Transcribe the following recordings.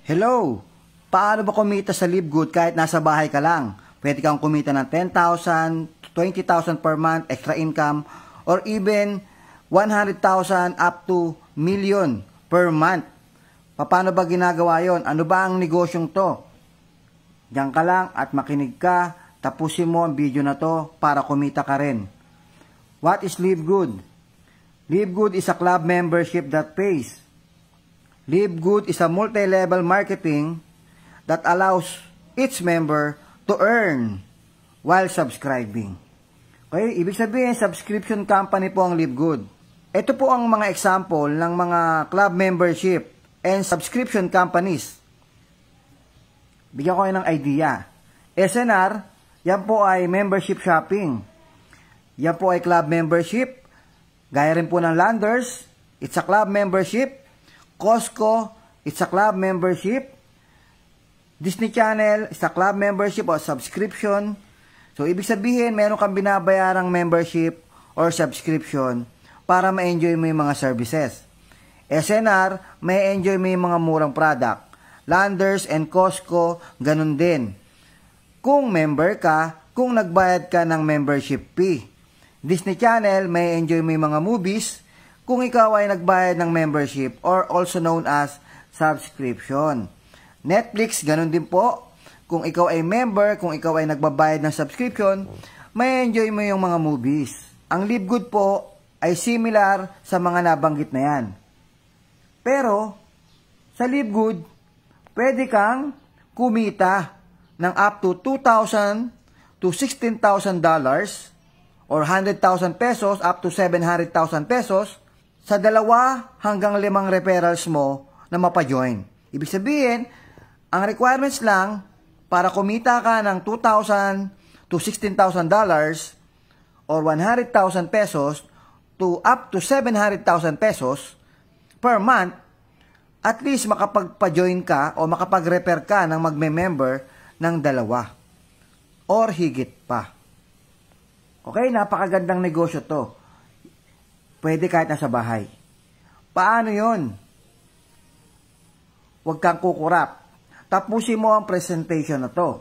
Hello! Paano ba kumita sa LiveGood kahit nasa bahay ka lang? Pwede kang kumita ng 10,000, 20,000 per month extra income, or even 100,000 up to million per month. Paano ba ginagawa yon? Ano ba ang negosyong to? Diyan ka lang at makinig ka, tapusin mo ang video na to para kumita ka rin. What is LiveGood? LiveGood is a club membership that pays. LiveGood is a multi-level marketing that allows each member to earn while subscribing. Okay, ibig sabihin, subscription company po ang LiveGood. Ito po ang mga example ng mga club membership and subscription companies. Bigyan ko kayo ng idea. SNR, yan po ay membership shopping. Yan po ay club membership. Gaya rin po ng Landers, it's a club membership. Costco, it's a club membership. Disney Channel, it's a club membership or subscription. So, ibig sabihin, meron kang binabayarang membership or subscription para ma-enjoy mo yung mga services. SNR, may enjoy mo yung mga murang product. Landers and Costco, ganun din. Kung member ka, kung nagbayad ka ng membership fee. Disney Channel, may enjoy mo yung mga movies kung ikaw ay nagbayad ng membership or also known as subscription. Netflix, ganun din po. Kung ikaw ay member, kung ikaw ay nagbabayad ng subscription, may enjoy mo yung mga movies. Ang LiveGood po ay similar sa mga nabanggit na yan. Pero, sa LiveGood, pwede kang kumita ng up to $2,000 to $16,000 or 100,000 pesos up to 700,000 pesos sa 2 hanggang 5 referrals mo na mapajoin. Ibig sabihin, ang requirements lang para kumita ka ng $2,000 to $16,000 or 100,000 pesos to up to 700,000 pesos per month, at least makapagpa-join ka o makapag-refer ka ng magme-member ng 2 or higit pa. Okay, napakagandang negosyo to. Pwede kahit nasa bahay. Paano yon? Huwag kang kukurap. Tapusin mo ang presentation na to.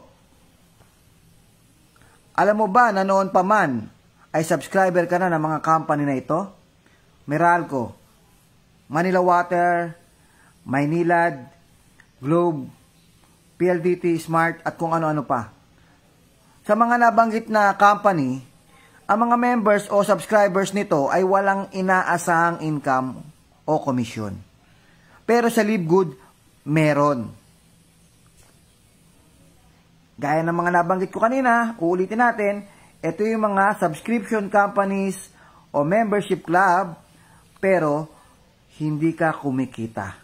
Alam mo ba na noon pa man ay subscriber ka na ng mga company na ito? Meralco, Manila Water, Maynilad, Globe, PLDT, Smart, at kung ano-ano pa. Sa mga nabanggit na company, ang mga members o subscribers nito ay walang inaasahang income o komisyon. Pero sa LiveGood, meron. Gaya ng mga nabanggit ko kanina, uulitin natin, ito yung mga subscription companies o membership club, pero hindi ka kumikita.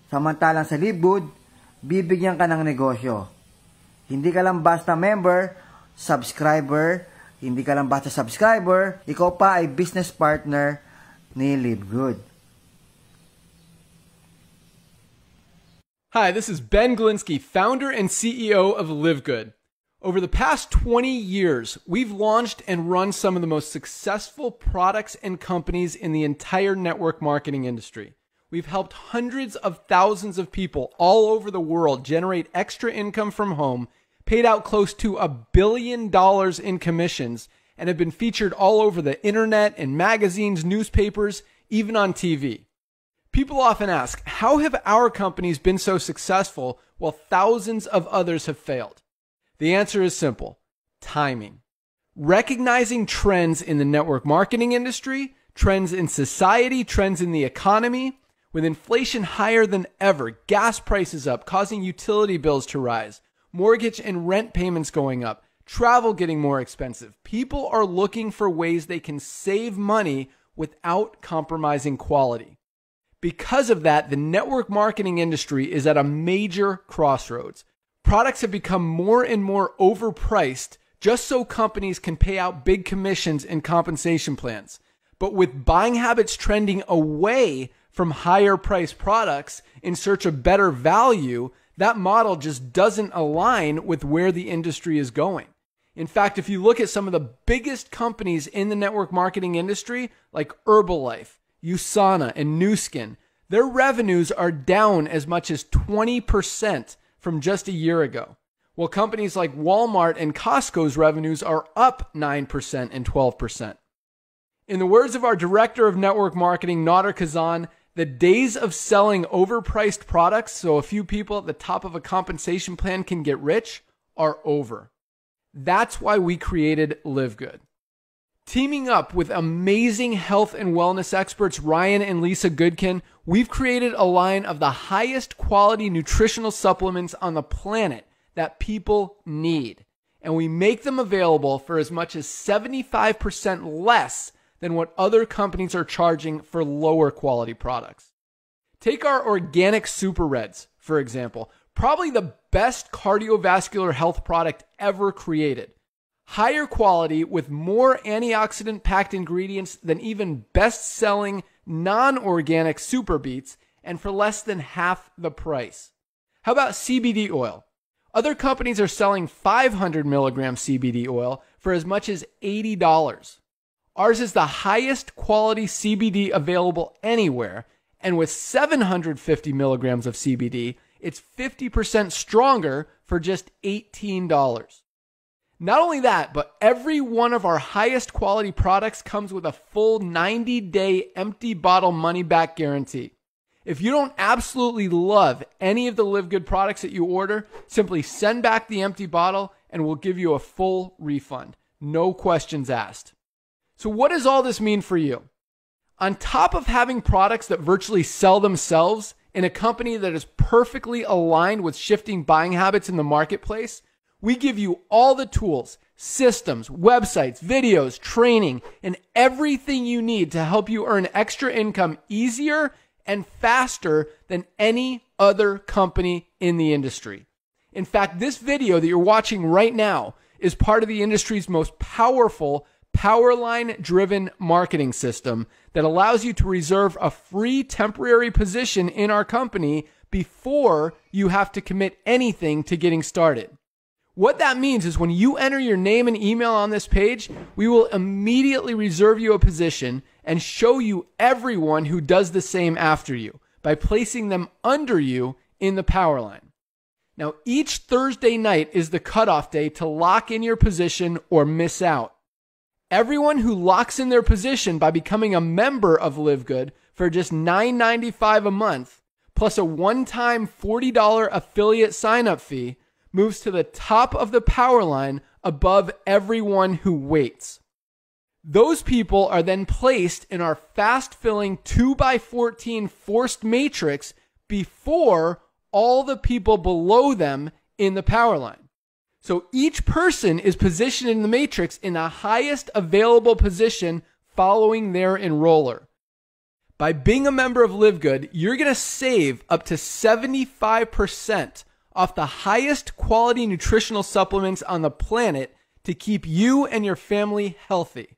Samantalang sa LiveGood, bibigyan ka ng negosyo. Hindi ka lang basta member, subscriber, hindi ka lang basta subscriber, ikaw pa ay business partner ni LiveGood. Hi, this is Ben Glinsky, founder and CEO of LiveGood. Over the past 20 years, we've launched and run some of the most successful products and companies in the entire network marketing industry. We've helped hundreds of thousands of people all over the world generate extra income from home, paid out close to $1 billion in commissions, and have been featured all over the internet and magazines, newspapers, even on TV. People often ask, how have our companies been so successful while thousands of others have failed? The answer is simple: timing. Recognizing trends in the network marketing industry, trends in society, trends in the economy. With inflation higher than ever, gas prices up, causing utility bills to rise, mortgage and rent payments going up, travel getting more expensive. People are looking for ways they can save money without compromising quality. Because of that, the network marketing industry is at a major crossroads. Products have become more and more overpriced just so companies can pay out big commissions and compensation plans. But with buying habits trending away from higher priced products in search of better value, that model just doesn't align with where the industry is going. In fact, if you look at some of the biggest companies in the network marketing industry, like Herbalife, USANA, and Nu Skin, Their revenues are down as much as 20% from just a year ago, while companies like Walmart and Costco's revenues are up 9% and 12%. In the words of our director of network marketing, Nader Kazan, the days of selling overpriced products so a few people at the top of a compensation plan can get rich are over. That's why we created Live Good. Teaming up with amazing health and wellness experts Ryan and Lisa Goodkin, we've created a line of the highest quality nutritional supplements on the planet that people need. And we make them available for as much as 75% less than what other companies are charging for lower quality products. Take our organic Super Reds, for example, probably the best cardiovascular health product ever created. Higher quality with more antioxidant-packed ingredients than even best-selling non-organic Super Beets, and for less than half the price. How about CBD oil? Other companies are selling 500 milligram CBD oil for as much as $80. Ours is the highest quality CBD available anywhere, and with 750 milligrams of CBD, it's 50% stronger for just $18. Not only that, but every one of our highest quality products comes with a full 90-day empty bottle money-back guarantee. If you don't absolutely love any of the Live Good products that you order, simply send back the empty bottle and we'll give you a full refund. No questions asked. So what does all this mean for you? On top of having products that virtually sell themselves in a company that is perfectly aligned with shifting buying habits in the marketplace, we give you all the tools, systems, websites, videos, training, and everything you need to help you earn extra income easier and faster than any other company in the industry. In fact, this video that you're watching right now is part of the industry's most powerful Powerline-driven marketing system that allows you to reserve a free temporary position in our company before you have to commit anything to getting started. What that means is when you enter your name and email on this page, we will immediately reserve you a position and show you everyone who does the same after you by placing them under you in the Powerline. Now, each Thursday night is the cutoff day to lock in your position or miss out. Everyone who locks in their position by becoming a member of Live Good for just $9.95 a month, plus a one-time $40 affiliate sign-up fee, moves to the top of the Powerline above everyone who waits. Those people are then placed in our fast-filling 2x14 forced matrix before all the people below them in the Powerline. So each person is positioned in the matrix in the highest available position following their enroller. By being a member of Live Good, you're going to save up to 75% off the highest quality nutritional supplements on the planet to keep you and your family healthy.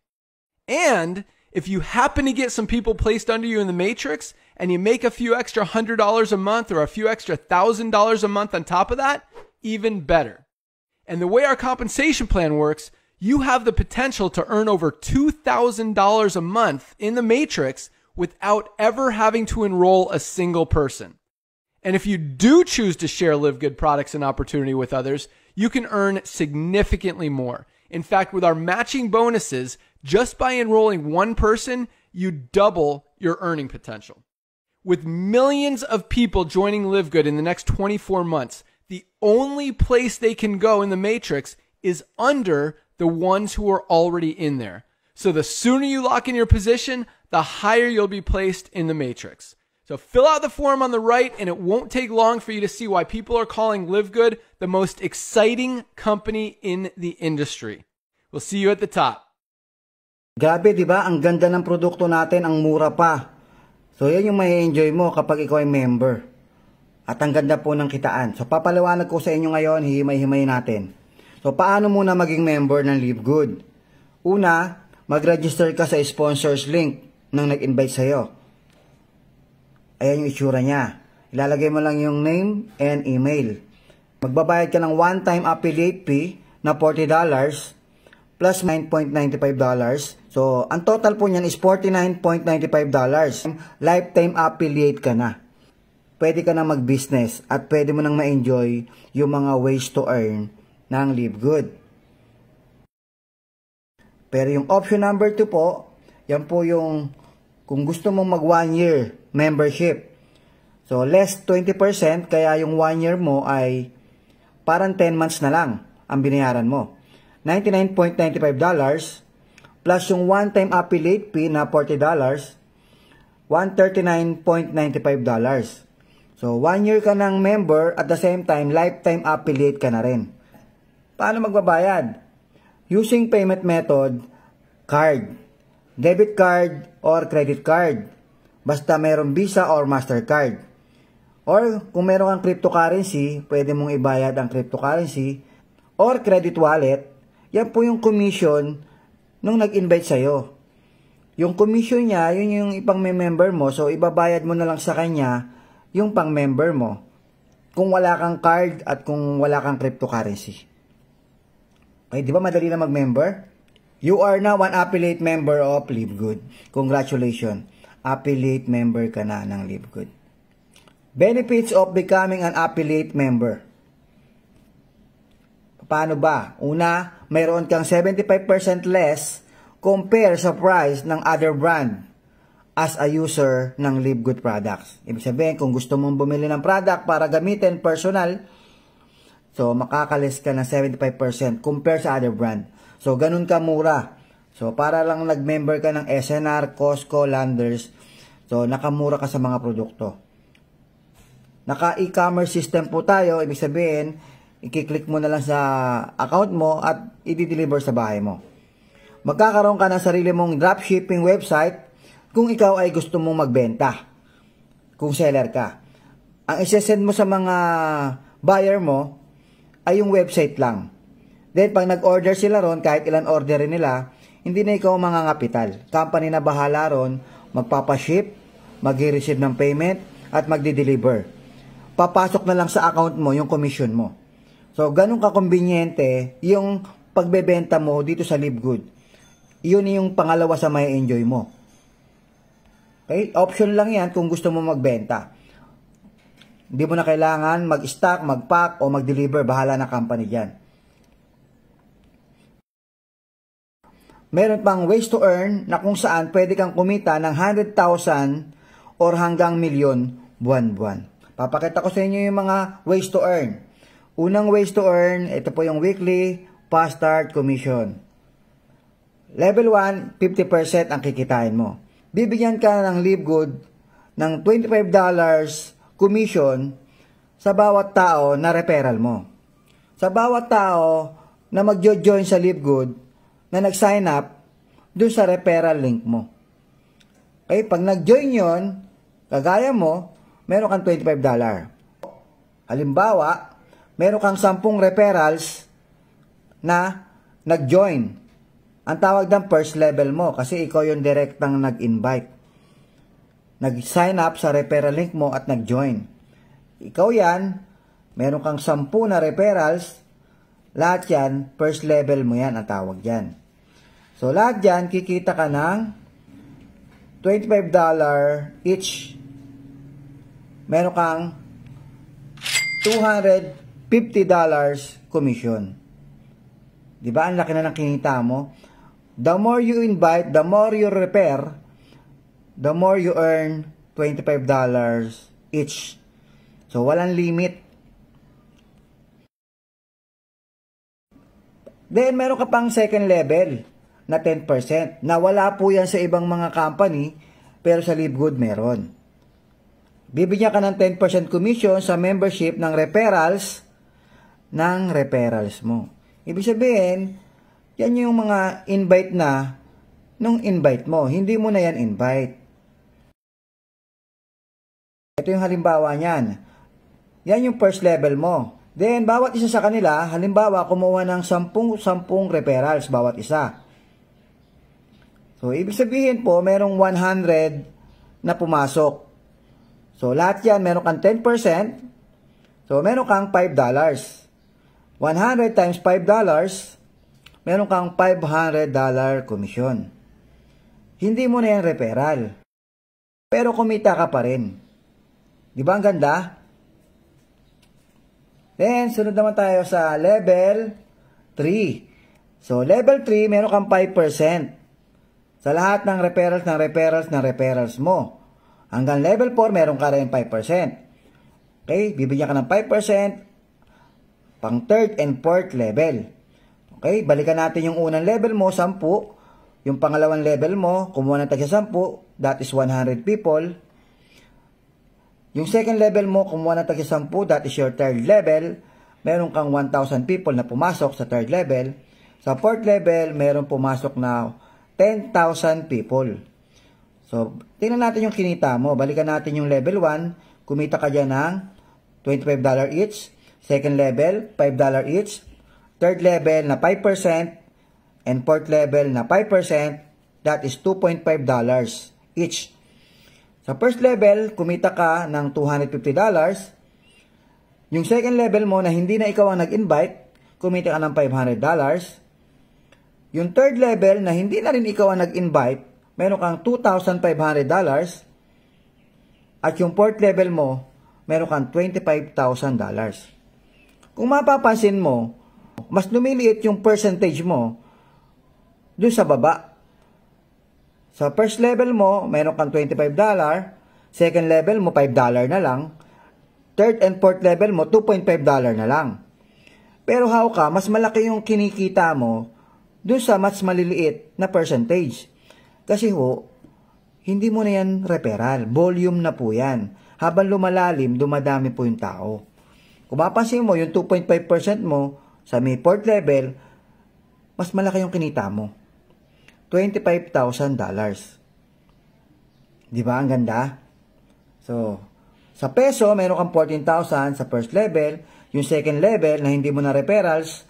And if you happen to get some people placed under you in the matrix and you make a few extra $100 a month or a few extra $1,000 a month on top of that, even better. And the way our compensation plan works, you have the potential to earn over $2,000 a month in the matrix without ever having to enroll a single person. And if you do choose to share Live Good products and opportunity with others, you can earn significantly more. In fact, with our matching bonuses, just by enrolling one person, you double your earning potential. With millions of people joining Live Good in the next 24 months, the only place they can go in the matrix is under the ones who are already in there. So the sooner you lock in your position, the higher you'll be placed in the matrix. So fill out the form on the right, and it won't take long for you to see why people are calling Live Good the most exciting company in the industry. We'll see you at the top. Grabe, di ba? Ang ganda ng produkto natin, ang mura pa. So yan yung mai-enjoy mo kapag ikaw ay member. At ang ganda po ng kitaan. So papaliwanag ko sa inyo ngayon, hihimay-himay natin. So paano muna maging member ng Live Good? Una, mag-register ka sa sponsors link nang nag-invite sa'yo. Ayan yung itsura niya. Ilalagay mo lang yung name and email. Magbabayad ka ng one-time affiliate fee na $40 plus $9.95 So, ang total po niyan is $49.95. Lifetime affiliate ka na. Pwede ka na mag-business at pwede mo nang ma-enjoy yung mga ways to earn ng Live Good. Pero yung option number 2 po, yan po yung kung gusto mong mag 1 year membership. So, less 20%, kaya yung 1 year mo ay parang 10 months na lang ang binayaran mo. $99.95 plus yung one-time affiliate fee na $40, $139.95. So, 1 year ka ng member at the same time, lifetime affiliate ka na rin. Paano magbabayad? Using payment method, card, debit card, or credit card. Basta meron Visa or Mastercard. Or kung meron kang cryptocurrency, pwede mong ibayad ang cryptocurrency or credit wallet. Yan po yung commission nung nag-invite sa'yo. Yung commission niya, yun yung ipang-member mo. So, ibabayad mo na lang sa kanya yung pang-member mo. Kung wala kang card at kung wala kang cryptocurrency. Okay, di ba madali na mag-member? You are now an affiliate member of Live Good. Congratulations. Affiliate member ka na ng Live Good. Benefits of becoming an affiliate member. Paano ba? Una, mayroon kang 75% less compare sa price ng other brand as a user ng Live Good products. Ibig sabihin, kung gusto mong bumili ng product para gamitin personal, so makakalis ka ng 75% compare sa other brand. So, ganun ka mura. So, para lang nag-member ka ng SNR, Costco, Landers, so nakamura ka sa mga produkto. Naka-e-commerce system po tayo, ibig sabihin, i-click mo na lang sa account mo at i-deliver sa bahay mo. Magkakaroon ka ng sarili mong dropshipping website kung ikaw ay gusto mong magbenta. Kung seller ka. Ang isesend mo sa mga buyer mo ay yung website lang. Then, pag nag-order sila ron, kahit ilan orderin nila, hindi na ikaw mangangapital. Company na bahala ron, magpapaship, mag-receive ng payment, at magdi-deliver. Papasok na lang sa account mo yung commission mo. So, ganun ka-conveniente yung pagbebenta mo dito sa Live Good. Yun yung pangalawa sa may enjoy mo. Okay? Option lang yan kung gusto mo magbenta. Hindi mo na kailangan mag-stock, mag-pack, o mag-deliver. Bahala na company dyan. Meron pang ways to earn na kung saan pwede kang kumita ng 100,000 or hanggang milyon buwan-buwan. Papakita ko sa inyo yung mga ways to earn. Unang ways to earn, ito po yung weekly fast start commission. Level 1, 50% ang kikitain mo. Bibigyan ka ng Live Good ng $25 commission sa bawat tao na referral mo. Sa bawat tao na mag-join sa Live Good na nag-sign up doon sa referral link mo. Okay, pag nag-join yon, kagaya mo, meron kang $25. Halimbawa, meron kang 10 referrals na nag-join. Ang tawag ng first level mo kasi ikaw yung direktang nag-invite. Nag-sign up sa referral link mo at nag-join. Ikaw yan, meron kang 10 na referrals, lahat yan, first level mo yan ang tawag yan. So, lahat yan, kikita ka ng $25 each. Meron kang $250 commission. Diba? Ang laki na ng kinita mo. The more you invite, the more you refer, the more you earn $25 each. So, walang limit. Then, meron ka pang second level na 10%. Na wala po yan sa ibang mga company, pero sa Live Good meron. Bibigyan ka ng 10% commission sa membership ng referrals mo. Ibig sabihin, yan yung mga invite na nung invite mo. Hindi mo na yan invite. Ito yung halimbawa niyan. Yan yung first level mo. Then, bawat isa sa kanila, halimbawa, kumuha ng 10 referrals bawat isa. So, ibig sabihin po, merong 100 na pumasok. So, lahat yan, meron kang 10%. So, meron kang $5. 100 times $5, meron kang $500 commission. hindi mo na yan referral. Pero kumita ka pa rin. Di ba ang ganda? Then, sunod naman tayo sa level 3. So, level 3, meron kang 5% sa lahat ng referrals mo. Hanggang level 4, meron ka rin 5%. Okay? Bibigyan ka ng 5% pang third and fourth level. Okay? Balikan natin yung unang level mo, 10. Yung pangalawang level mo, kumuha ng tagsa 10, that is 100 people. Yung second level mo, kumuha ng tagsa 10, that is your third level. Meron kang 1,000 people na pumasok sa third level. Sa fourth level, meron pumasok na 10,000 people. So, tingnan natin yung kinita mo. Balikan natin yung level 1. Kumita ka dyan ng $25 each. Second level, $5 each. Third level na 5%. And fourth level na 5%, that is $2.5 each. Sa first level, kumita ka ng $250. Yung second level mo na hindi na ikaw ang nag-invite, kumita ka ng $500. Yung third level na hindi na rin ikaw ang nag-invite, meron kang $2,500. At yung fourth level mo, meron kang $25,000. Kung mapapansin mo, mas lumiliit yung percentage mo doon sa baba. Sa first level mo, meron kang $25. Second level mo, $5 na lang. Third and fourth level mo, $2.5 na lang. Pero how ka, mas malaki yung kinikita mo doon sa mas maliliit na percentage. Kasi hindi mo na yan referral. Volume na po yan. Habang lumalalim, dumadami po yung tao. Kung mapansin mo, yung 2.5% mo sa may fourth level, mas malaki yung kinita mo. $25,000. Di ba? Ang ganda? So, sa peso, meron kang 14,000 sa first level. Yung second level, na hindi mo na referrals,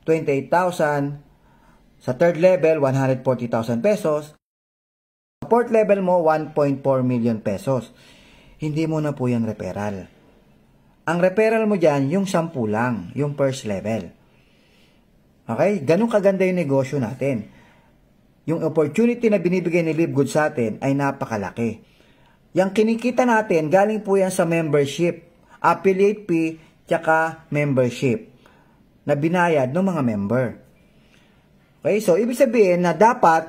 28,000. Sa third level, 140,000 pesos. Sa fourth level mo, 1.4 million pesos. Hindi mo na po yan referral. Ang referral mo dyan, yung 10 lang, yung first level. Okay? Ganun kaganda yung negosyo natin. Yung opportunity na binibigay ni LiveGood sa atin ay napakalaki. Yung kinikita natin, galing po yan sa membership, affiliate fee, tsaka membership na binayad ng mga member. Okay, so ibig sabihin na dapat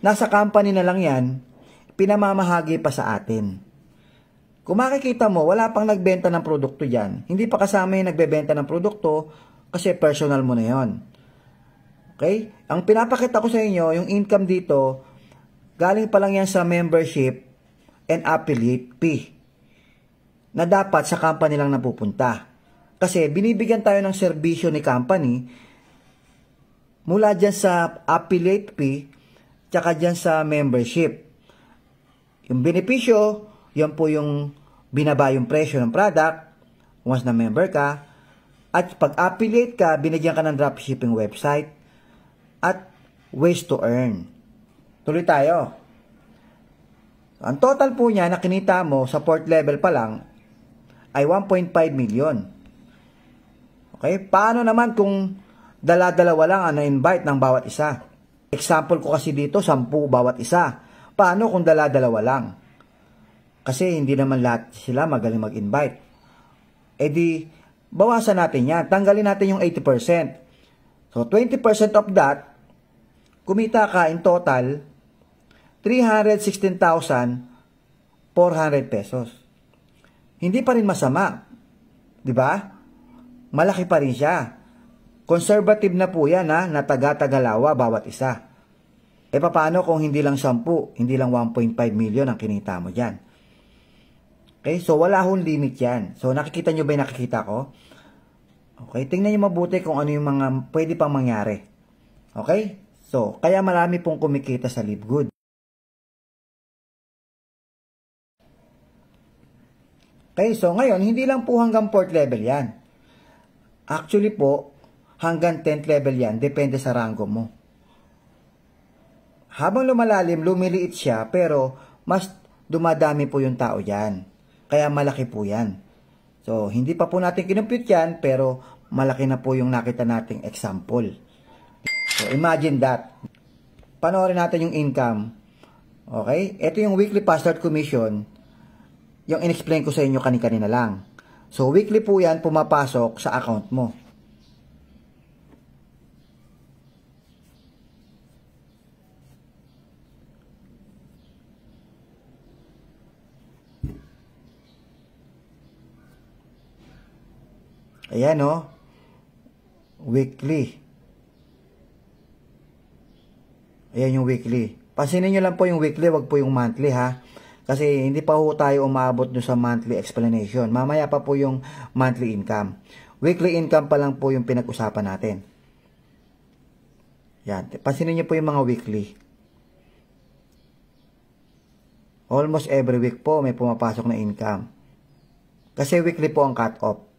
nasa company na lang yan, pinamamahagi pa sa atin. Kung makikita mo, wala pang nagbenta ng produkto dyan. Hindi pa kasama yung nagbebenta ng produkto kasi personal mo na yon. Okay? Ang pinapakita ko sa inyo, yung income dito, galing pa lang yan sa membership and affiliate fee na dapat sa company lang napupunta. Kasi binibigyan tayo ng serbisyo ni company mula dyan sa affiliate fee tsaka dyan sa membership. Yung benepisyo, yan po yung binaba yung presyo ng product once na member ka. At pag affiliate ka, binigyan ka ng dropshipping website at ways to earn. Tuloy tayo. Ang total po niya na kinita mo sa fourth level pa lang ay 1.5 million. Okay? Paano naman kung dala-dalawa lang ang na-invite ng bawat isa? Example ko kasi dito, 10 bawat isa. Paano kung dala-dalawa lang? Kasi hindi naman lahat sila magaling mag-invite. E di, bawasan natin yan. Tanggalin natin yung 80%. So, 20% of that, kumita ka in total 316,400 pesos. Hindi pa rin masama. 'Di ba? Malaki pa rin siya. Conservative na po yan na taga-tagalawa bawat isa. E paano kung hindi lang 10, hindi lang 1.5 million ang kinita mo dyan? Okay, so wala hong limit yan. So nakikita nyo ba yung nakikita ko? Okay, tingnan nyo mabuti kung ano yung mga pwede pang mangyari. Okay? So, kaya marami pong kumikita sa LiveGood. Okay, so ngayon, hindi lang po hanggang 4th level yan. Actually po, hanggang 10th level yan, depende sa rango mo. Habang lumalalim, lumiliit siya, pero mas dumadami po yung tao yan. Kaya malaki po yan. So, hindi pa po natin kinumpute yan, pero malaki na po yung nakita nating example. So, imagine that. panoorin natin yung income. Okay? Ito yung weekly past start commission, yung in-explain ko sa inyo kanina lang. So, weekly po yan pumapasok sa account mo. Ayan, oh. Weekly. Ayan yung weekly. Pansinin nyo lang po yung weekly, wag po yung monthly, ha. Kasi hindi pa po tayo umabot doon sa monthly explanation. Mamaya pa po yung monthly income. Weekly income pa lang po yung pinag-usapan natin. Yan. Pansinin nyo po yung mga weekly. Almost every week po may pumapasok na income. Kasi weekly po ang cut-off.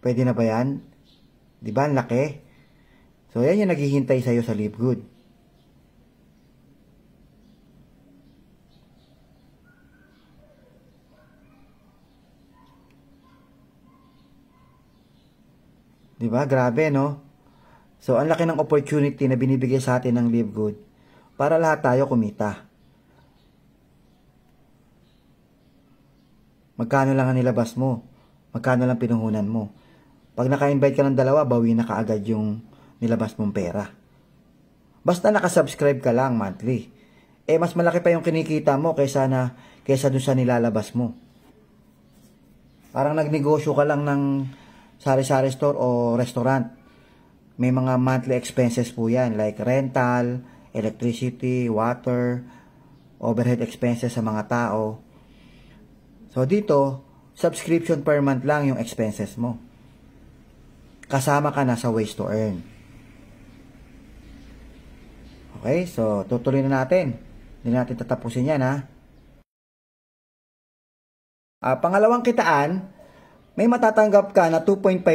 Pwede na ba yan? Di ba? Ang laki. So, yan yung naghihintay sa'yo sa Live Good. Di ba? Grabe, no? So, ang laki ng opportunity na binibigay sa atin ng Live Good para lahat tayo kumita. Magkano lang ang nilabas mo? Magkano lang pinuhunan mo? Pag naka-invite ka ng dalawa, bawi na kaagad yung nilabas mong pera. Basta nakasubscribe ka lang monthly. Mas malaki pa yung kinikita mo kaysa dun sa nilalabas mo. Parang nagnegosyo ka lang ng sari-sari store o restaurant. May mga monthly expenses po yan like rental, electricity, water, overhead expenses sa mga tao. So dito, subscription per month lang yung expenses mo. Kasama ka na sa ways to earn. Okay, so tutuloy na natin. Hindi natin tatapusin yan, ha. Pangalawang kitaan, may matatanggap ka na 2.5%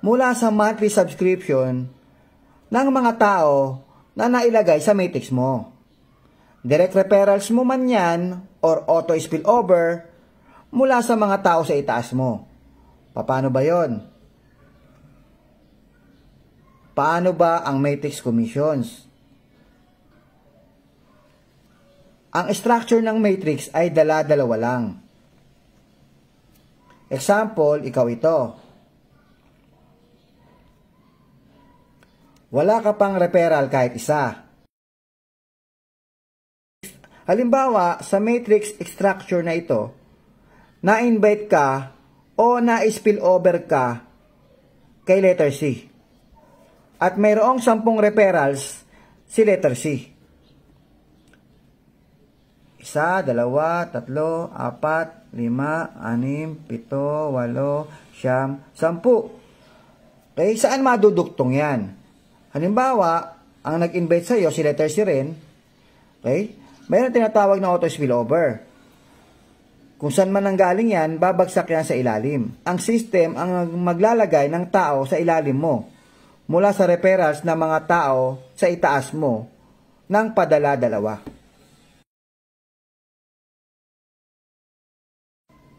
mula sa monthly subscription ng mga tao na nailagay sa matrix mo. Direct referrals mo man yan or auto spillover mula sa mga tao sa itaas mo. Paano ba yon? Paano ba ang matrix commissions? Ang structure ng matrix ay dala-dalawa lang. Example, ikaw ito. Wala ka pang referral kahit isa. Halimbawa, sa matrix structure na ito, na-invite ka o na-spill over ka kay letter C. At mayroong 10 referrals si letter C. 1, 2, 3, 4, 5, 6, 7, 8, 9, 10. Okay, saan maduduktong yan? Halimbawa, ang nag-invite sa iyo si letter C rin. Okay? Mayroon tinatawag na auto spillover. Kung saan man nanggaling yan, babagsak yan sa ilalim. Ang system ang maglalagay ng tao sa ilalim mo mula sa referrals ng mga tao sa itaas mo ng padala-dalawa.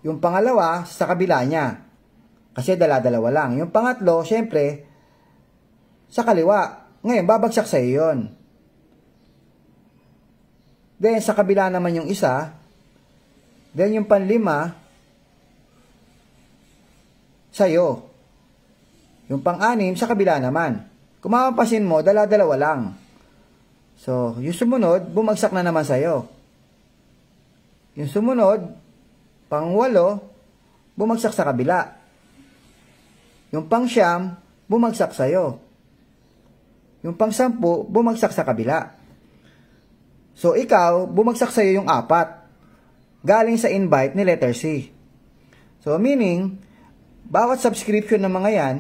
Yung pangalawa, sa kabila niya. Kasi dala-dalawa lang. Yung pangatlo, syempre, sa kaliwa. Ngayon, babagsak sa iyo yun. Then, sa kabila naman yung isa. Then, yung panlima, sa'yo. Yung pang-anim, sa kabila naman. Kung mapapansin mo, dala-dalawa lang. So, yung sumunod, bumagsak na naman sa'yo. Yung sumunod, pang-8, bumagsak sa kabila. Yung pang-9, bumagsak sa'yo. Yung pang-10, bumagsak sa kabila. So, ikaw, bumagsak sa'yo yung 4. Galing sa invite ni letter C. So, meaning, bawat subscription ng mga yan,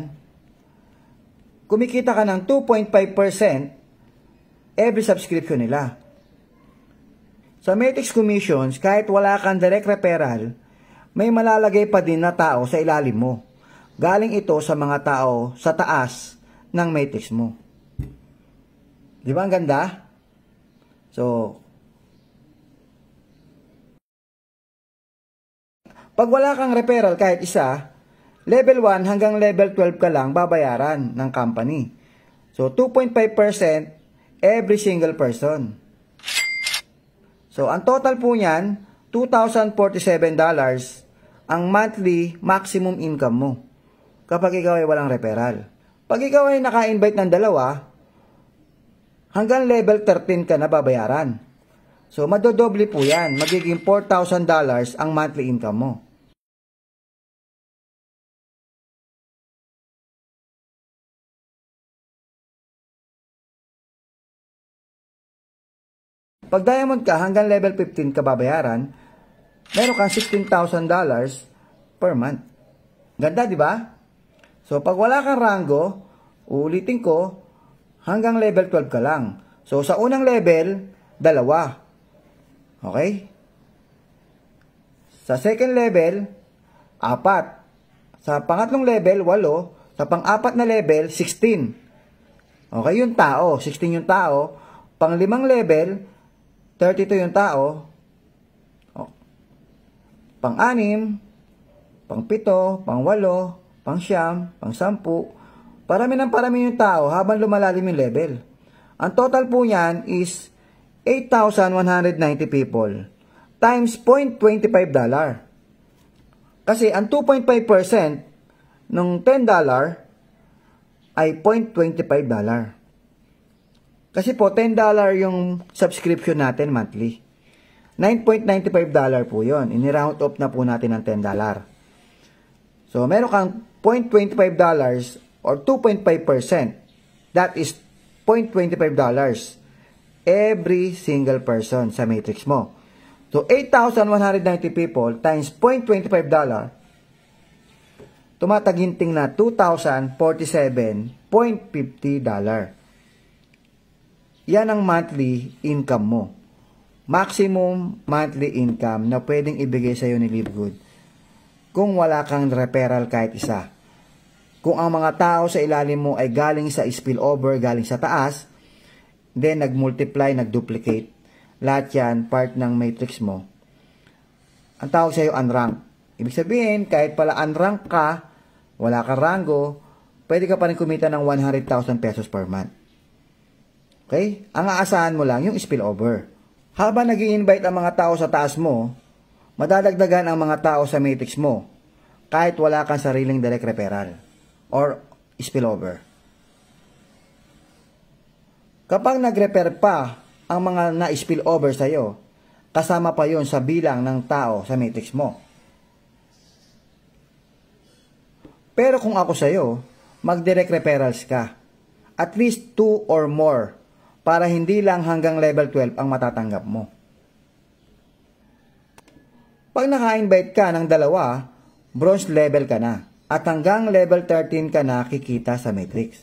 kumikita ka ng 2.5% every subscription nila. Sa matrix commissions, kahit wala kang direct referral, may malalagay pa din na tao sa ilalim mo. Galing ito sa mga tao sa taas ng matrix mo. Di ba ang ganda? So, pag wala kang referral kahit isa, Level 1 hanggang level 12 ka lang babayaran ng company. So, 2.5% every single person. So, ang total po niyan, $2,047 ang monthly maximum income mo kapag ikaw ay walang referral. Pag ikaw ay naka-invite ng dalawa, hanggang level 13 ka na babayaran. So, madodoble po yan. Magiging $4,000 ang monthly income mo. Pag diamond ka, hanggang level 15 ka babayaran, meron kang $16,000 per month. Ganda, di ba? So, pag wala kang rango, uulitin ko, hanggang level 12 ka lang. So, sa unang level, 2. Okay? Sa second level, 4. Sa pangatlong level, 8. Sa pang-apat na level, 16. Okay, yung tao. 16 yung tao. Pang-5 level, 32 yung tao. Pang-6, pang-7, pang-8, pang-9, pang-10. Parami ng parami yung tao habang lumalalim yung level. Ang total po niyan is 8,190 people times $0.25. Kasi ang 2.5% ng $10 ay $0.25. Kasi po, $10 yung subscription natin monthly. $9.95 po yun. Ini-round off na po natin ng $10. So, meron kang $0.25 or 2.5%. That is $0.25 every single person sa matrix mo. So, 8,190 people times $0.25, tumataginting na $2,047.50. Yan ang monthly income mo. Maximum monthly income na pwedeng ibigay sa'yo ni LiveGood kung wala kang referral kahit isa. Kung ang mga tao sa ilalim mo ay galing sa spillover, galing sa taas, then nag-multiply, nag-duplicate, lahat yan part ng matrix mo. Ang tawag sa'yo unrank. Ibig sabihin, kahit pala unrank ka, wala kang rango, pwede ka pa rin kumita ng 100,000 pesos per month. Okay? Ang aasahan mo lang yung spillover. Habang nag-i-invite ang mga tao sa taas mo, madadagdagan ang mga tao sa matrix mo kahit wala kang sariling direct referral or spillover. Kapag nag-refer pa ang mga na-spillover sa'yo, kasama pa yon sa bilang ng tao sa matrix mo. Pero kung ako sa'yo, mag-direct referrals ka. At least 2 or more para hindi lang hanggang level 12 ang matatanggap mo. Pag naka-invite ka ng 2, bronze level ka na. At hanggang level 13 ka na kikita sa matrix.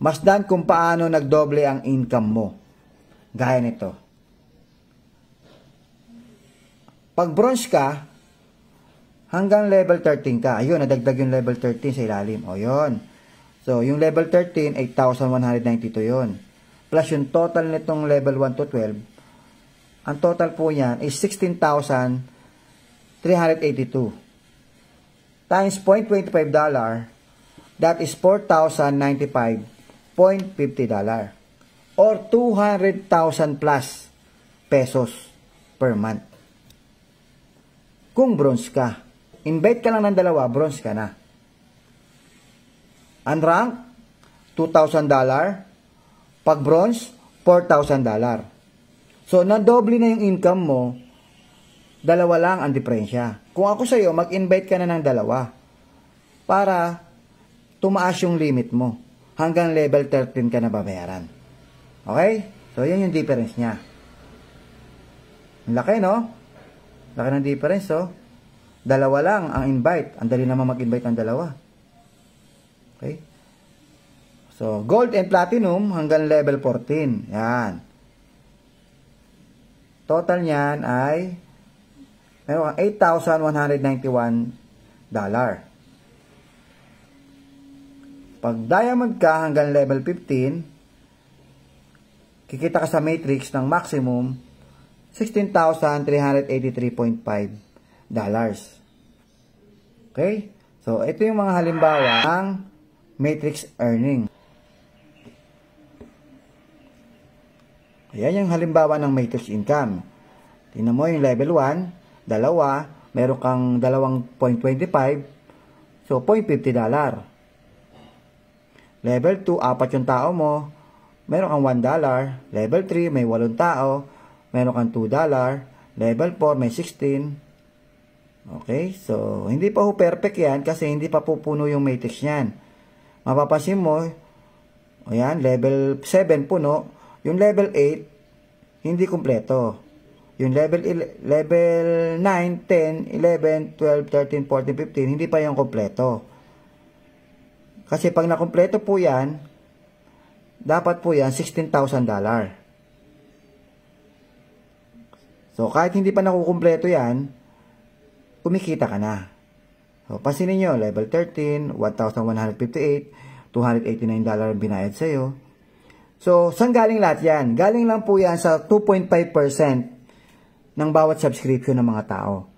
Masdan kung paano nagdoble ang income mo. Gaya nito. Pag bronze ka, hanggang level 13 ka. Ayun, nadagdag yung level 13 sa ilalim. O yun. So, yung level 13, 8,192 yun. Plus yung total nitong level 1 to 12, ang total po niyan is 16,382. Times $0.25, that is $4,095.50. Or 200,000 plus pesos per month. Kung bronze ka. Invite ka lang ng 2, bronze ka na. Unrank, $2,000. Pag bronze, $4,000. So, nadoble na yung income mo, 2 lang ang diferensya. Kung ako sa'yo, mag-invite ka na ng 2 para tumaas yung limit mo. Hanggang level 13 ka na babayaran. Okay? So, yan yung difference niya. Ang laki, no? Laki ng difference, oh. 2 lang ang invite. Ang dali naman mag-invite ng 2. Okay? So, gold and platinum hanggang level 14. Yan. Total niyan ay meron kang $8,191. Pag diamond ka hanggang level 15, kikita ka sa matrix ng maximum $16,383.5. Okay? So, ito yung mga halimbawa ng matrix earning. Ayan yung halimbawa ng matrix income. Tingnan mo yung level 1, dalawa, meron kang 2.25, so $0.50. Level 2, 4 yung tao mo, meron kang $1. Level 3, may 8 tao, meron kang $2. Level 4, may 16. Okay, so hindi pa ho perfect yan kasi hindi pa pupuno yung matrix niyan. Mapapansin mo, ayan, level 7 puno, yung level 8, hindi kumpleto. Yung level 9, 10, 11, 12, 13, 14, 15, hindi pa yung kumpleto. Kasi pag nakumpleto po yan, dapat po yan $16,000. So, kahit hindi pa nakukumpleto yan, kumikita ka na. So, pansinin nyo, level 13, 1,158, $289 ang binayad sa'yo. So, saan galing lahat yan? Galing lang po yan sa 2.5% ng bawat subscription ng mga tao.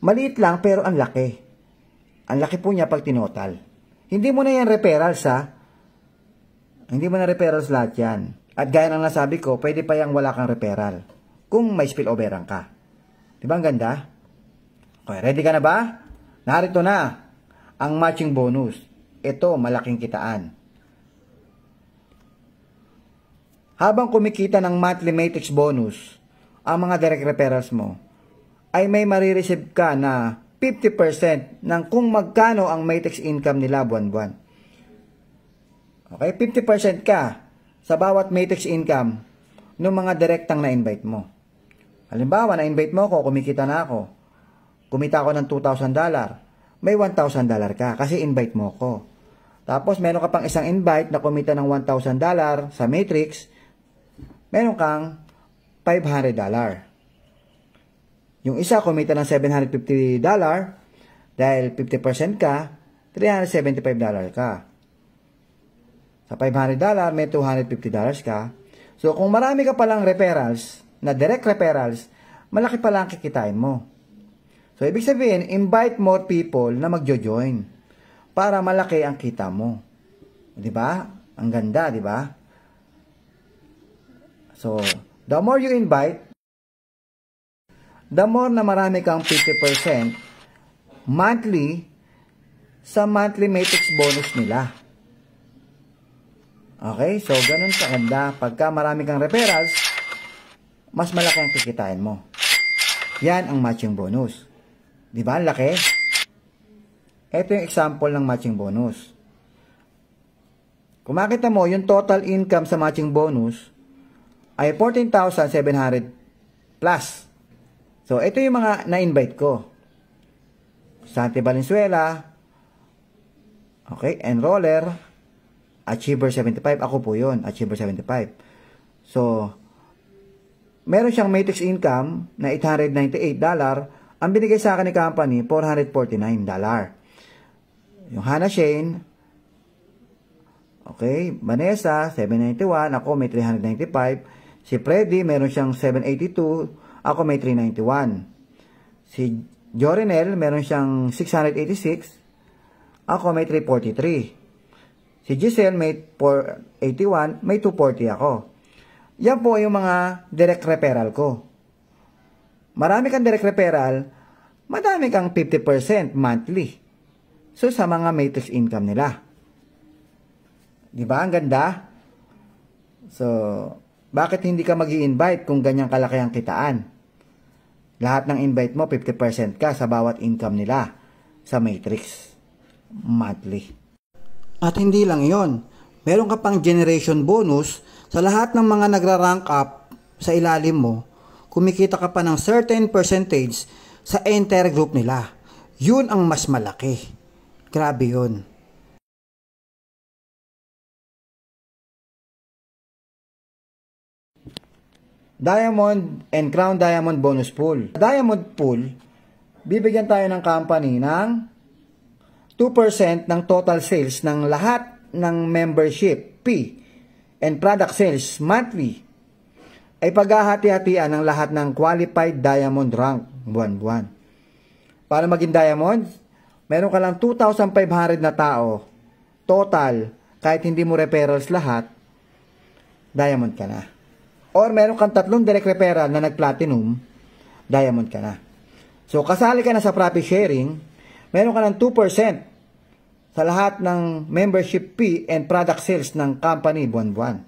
Maliit lang pero ang laki. Ang laki po niya pag tinotal. Hindi mo na yan referrals ha. Hindi mo na referrals lahat yan. At gaya ng nasabi ko, pwede pa yung wala kang referral. Kung may spilloveran ka. Diba ang ganda? Okay, ready ka na ba? Narito na ang matching bonus. Ito, malaking kitaan. Habang kumikita ng monthly matrix bonus, ang mga direct referrals mo, ay may marireceive ka na 50% ng kung magkano ang matrix income nila buwan-buwan. Okay, 50% ka sa bawat matrix income ng mga direktang na-invite mo. Halimbawa, na-invite mo ako, kumikita na ako. Kumita ako ng $2,000. May $1,000 ka kasi invite mo ako. Tapos, meron ka pang isang invite na kumita ng $1,000 sa matrix, meron kang $500. Yung isa kumita ng $750 dahil 50% ka, $375 ka. Sa $500, may $250 ka. So, kung marami ka palang referrals, na direct referrals, malaki pala ang kikitain mo. So, ibig sabihin, invite more people na magjo-join para malaki ang kita mo. Diba? Ang ganda, diba? So, the more you invite, the more na marami kang 50% monthly sa monthly matrix bonus nila. Okay? So, ganun kaganda. Pagka marami kang referrals, mas malaki ang kikitain mo. Yan ang matching bonus. Diba? Ang laki? Ito yung example ng matching bonus. Kung makita mo, yung total income sa matching bonus ay 14,700 plus. So, ito yung mga na-invite ko. Santi Valenzuela, okay, Enroller, Achiever 75, ako po yun, Achiever 75. So, meron siyang matrix income na $898, ang binigay sa akin ni company, $449. Yung Hannah Shane, okay, Vanessa, 791, ako may 395. Si Freddy, meron siyang 782, ako may 391. Si Jorinel, meron siyang 686, ako may 343. Si Giselle, may 481, may 240 ako. Yan po yung mga direct referral ko. Marami kang direct referral, madami kang 50% monthly. So, sa mga matrix income nila. Diba? Ang ganda? So, bakit hindi ka mag-i-invite kung ganyang kalaki ang kitaan? Lahat ng invite mo, 50% ka sa bawat income nila sa matrix monthly. At hindi lang yon, meron ka pang generation bonus sa lahat ng mga nagra-rank up sa ilalim mo. Kumikita ka pa ng certain percentage sa entire group nila. Yun ang mas malaki. Grabe yun. Diamond and Crown Diamond Bonus Pool. Diamond Pool, bibigyan tayo ng company ng 2% ng total sales ng lahat ng membership fee and product sales monthly ay paghahati-hatian ng lahat ng qualified diamond rank buwan-buwan. Para maging diamond, meron ka lang 2,500 na tao, total, kahit hindi mo referrals lahat, diamond ka na. Or meron kang 3 direct referral na nag-platinum, diamond ka na. So, kasali ka na sa profit sharing, meron ka ng 2% sa lahat ng membership fee and product sales ng company buwan-buwan.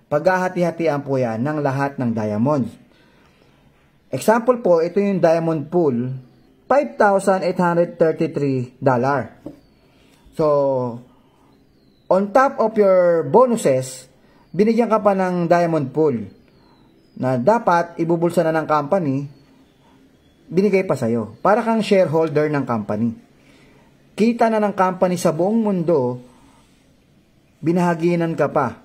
Paghahati-hatian po yan ng lahat ng diamond. Example po, ito yung diamond pool, $5,833. So, on top of your bonuses, binigyan ka pa ng diamond pool na dapat ibubulsa na ng company, binigay pa sa'yo. Para kang shareholder ng company. Kita na ng company sa buong mundo, binahaginan ka pa.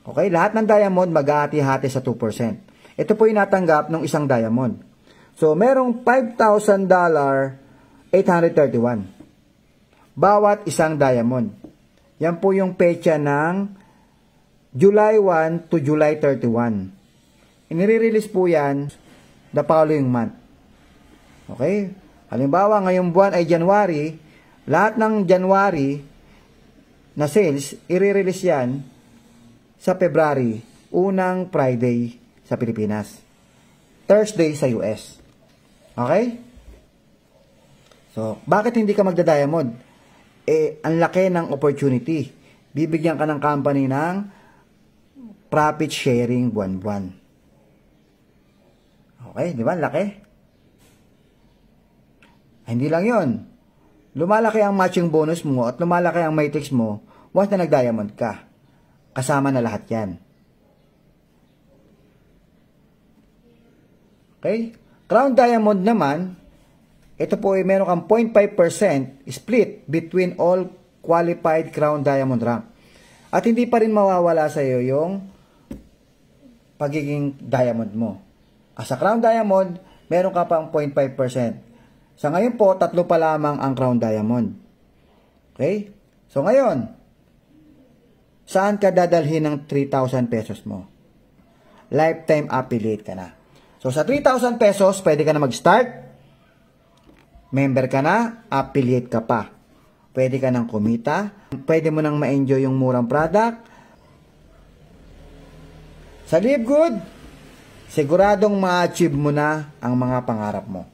Okay? Lahat ng diamond mag-ahati-hati sa 2%. Ito po yung natanggap ng isang diamond. So, merong $5,000, 831. Bawat isang diamond. Yan po yung pecha ng July 1 to July 31. Inire-release po yan the following month. Okay? Halimbawa, ngayong buwan ay January, lahat ng January na sales, i-release yan sa February, unang Friday sa Pilipinas. Thursday sa US. Okay? So, bakit hindi ka magda-diamond? Ang laki ng opportunity. Bibigyan ka ng company ng profit sharing buwan-buwan. Okay, di ba? Laki. Hindi lang yon. Lumalaki ang matching bonus mo at lumalaki ang matrix mo once na nag-diamond ka. Kasama na lahat yan. Okay? Crown Diamond naman, ito po ay meron kang 0.5% split between all qualified Crown Diamond rank. At hindi pa rin mawawala sa iyo yung pagiging diamond mo. Sa Crown Diamond, meron ka pang 0.5%. Sa ngayon po, 3 pa lamang ang Crown Diamond. Okay? So ngayon, saan ka dadalhin ng 3,000 pesos mo? Lifetime affiliate ka na. So sa 3,000 pesos, pwede ka na mag-start. Member ka na, affiliate ka pa. Pwede ka nang kumita. Pwede mo nang ma-enjoy yung murang product. Sa Live Good, siguradong ma-achieve mo na ang mga pangarap mo.